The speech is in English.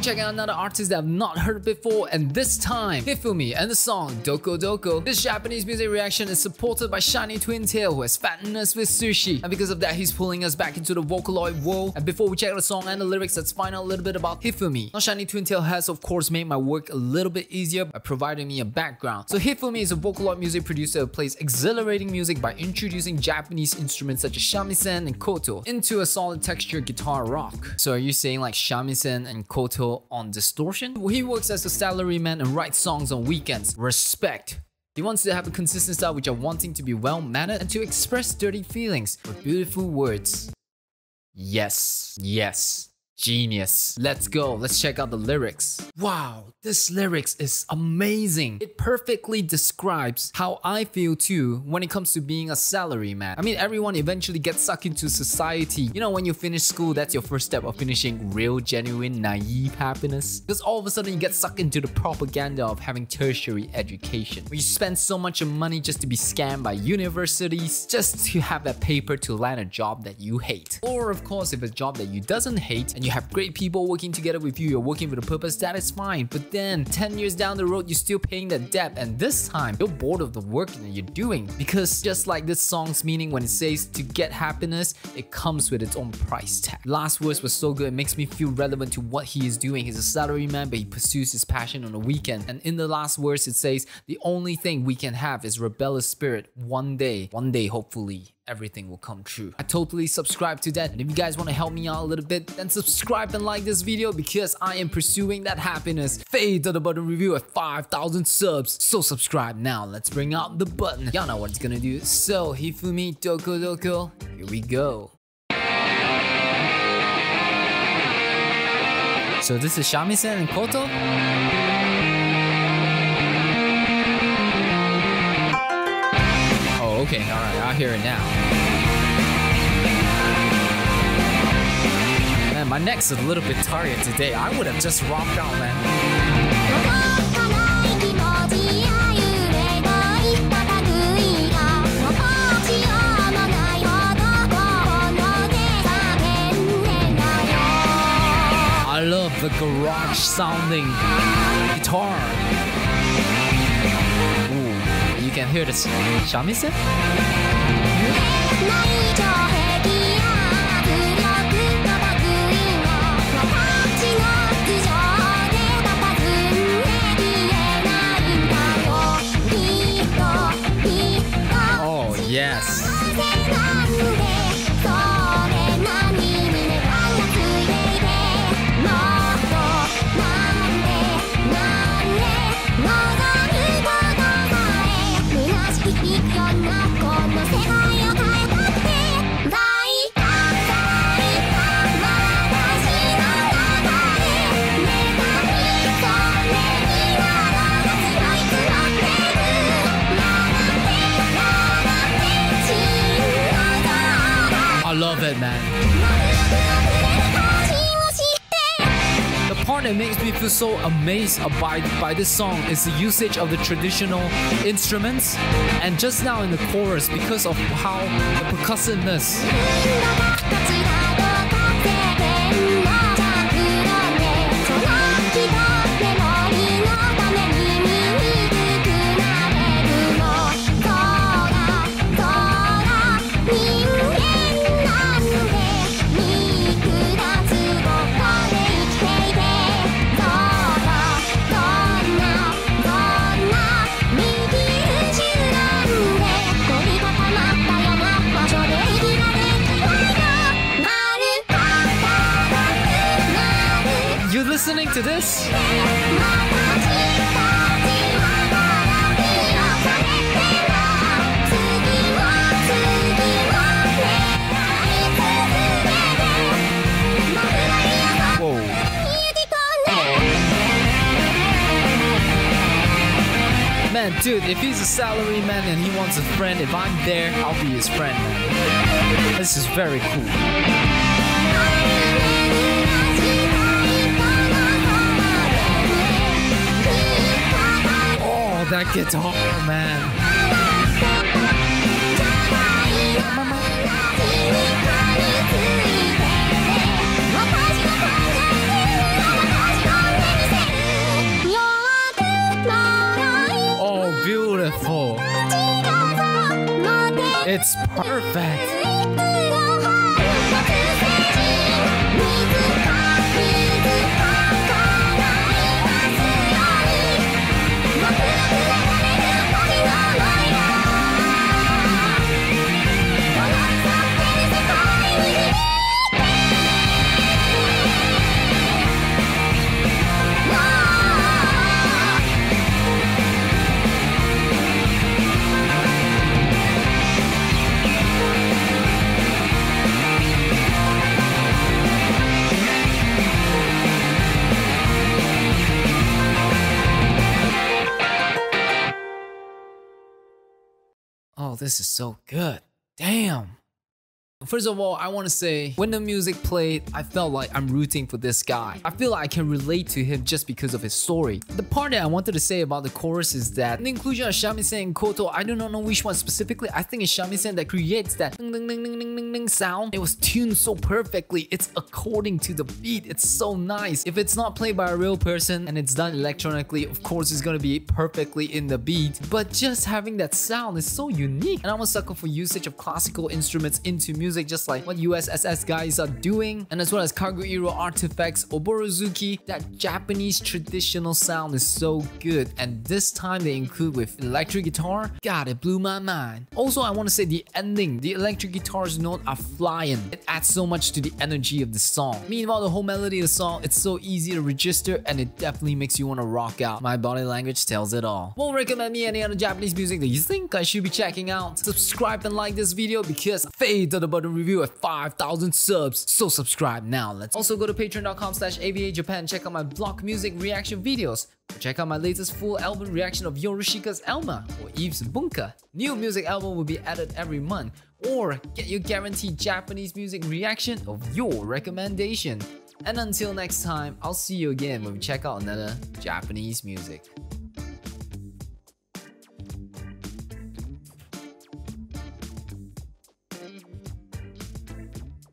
checking out another artist that I've not heard before, and this time, HIFUMI and the song Doku Doku. This Japanese music reaction is supported by Shiny Twin Tail, who has fattened us with sushi, and because of that, he's pulling us back into the Vocaloid world. And before we check out the song and the lyrics, let's find out a little bit about HIFUMI. Now, Shiny Twin Tail has, of course, made my work a little bit easier by providing me a background. So HIFUMI is a Vocaloid music producer who plays exhilarating music by introducing Japanese instruments such as shamisen and koto into a solid texture guitar rock. So are you saying like shamisen and koto on distortion? Well, he works as a salaryman and writes songs on weekends. Respect. He wants to have a consistent style which are wanting to be well-mannered and to express dirty feelings with beautiful words. Yes. Genius. Let's go. Let's check out the lyrics. Wow, this lyrics is amazing. It perfectly describes how I feel too when it comes to being a salaryman. I mean, everyone eventually gets sucked into society. You know, when you finish school, that's your first step of finishing real, genuine, naive happiness. Because all of a sudden you get sucked into the propaganda of having tertiary education, where you spend so much money just to be scammed by universities, just to have that paper to land a job that you hate. Or of course, if it's a job that you doesn't hate and you have great people working together with you, you're working with a purpose, that is fine. But then 10 years down the road, you're still paying that debt, and this time you're bored of the work that you're doing. Because just like this song's meaning when it says to get happiness, it comes with its own price tag. Last verse was so good, it makes me feel relevant to what he is doing. He's a salaryman, but he pursues his passion on the weekend. And in the last verse, it says, the only thing we can have is rebellious spirit. One day, hopefully, everything will come true. I totally subscribe to that, and if you guys want to help me out a little bit, then subscribe and like this video because I am pursuing that happiness. Fade to the button review at 5,000 subs, so subscribe now. Let's bring out the button. Y'all know what it's gonna do. So HIFUMI Doku Doku, here we go. So this is shamisen and koto? Okay, alright, I hear it now. Man, my neck's a little bit tired today. I would have just rocked out, man. I love the garage sounding guitar. You can hear the shamisen? Oh, yes. I love it, man. The part that makes me feel so amazed by this song is the usage of the traditional instruments, and just now in the chorus, because of how the percussiveness. You listening to this? Whoa. Man, dude, if he's a salaryman and he wants a friend, if I'm there, I'll be his friend, man. This is very cool. That guitar, man. It's perfect. Oh, this is so good. Damn. First of all, I want to say, when the music played, I felt like I'm rooting for this guy. I feel like I can relate to him just because of his story. The part that I wanted to say about the chorus is that the inclusion of shamisen and koto, I do not know which one specifically. I think it's shamisen that creates that ding, ding, ding, ding, ding, ding, ding sound. It was tuned so perfectly. It's according to the beat. It's so nice. If it's not played by a real person and it's done electronically, of course it's gonna be perfectly in the beat. But just having that sound is so unique. And I'm a sucker for usage of classical instruments into music, just like what USSS guys are doing, and as well as KAGURAIRO artifacts, Oborozuki. That Japanese traditional sound is so good, and this time they include with electric guitar. God, it blew my mind. Also, I want to say the ending, the electric guitar's notes are flying. It adds so much to the energy of the song. Meanwhile, the whole melody of the song, it's so easy to register, and it definitely makes you want to rock out. My body language tells it all. Won't recommend me any other Japanese music that you think I should be checking out. Subscribe and like this video because fade to the button review at 5,000 subs. So subscribe now. Let's also go to patreon.com/AVAJapan. Check out my block music reaction videos. Or check out my latest full album reaction of YORUSHIKA'S ELMA or Eve's Bunka. New music album will be added every month. Or get your guaranteed Japanese music reaction of your recommendation. And until next time, I'll see you again when we check out another Japanese music.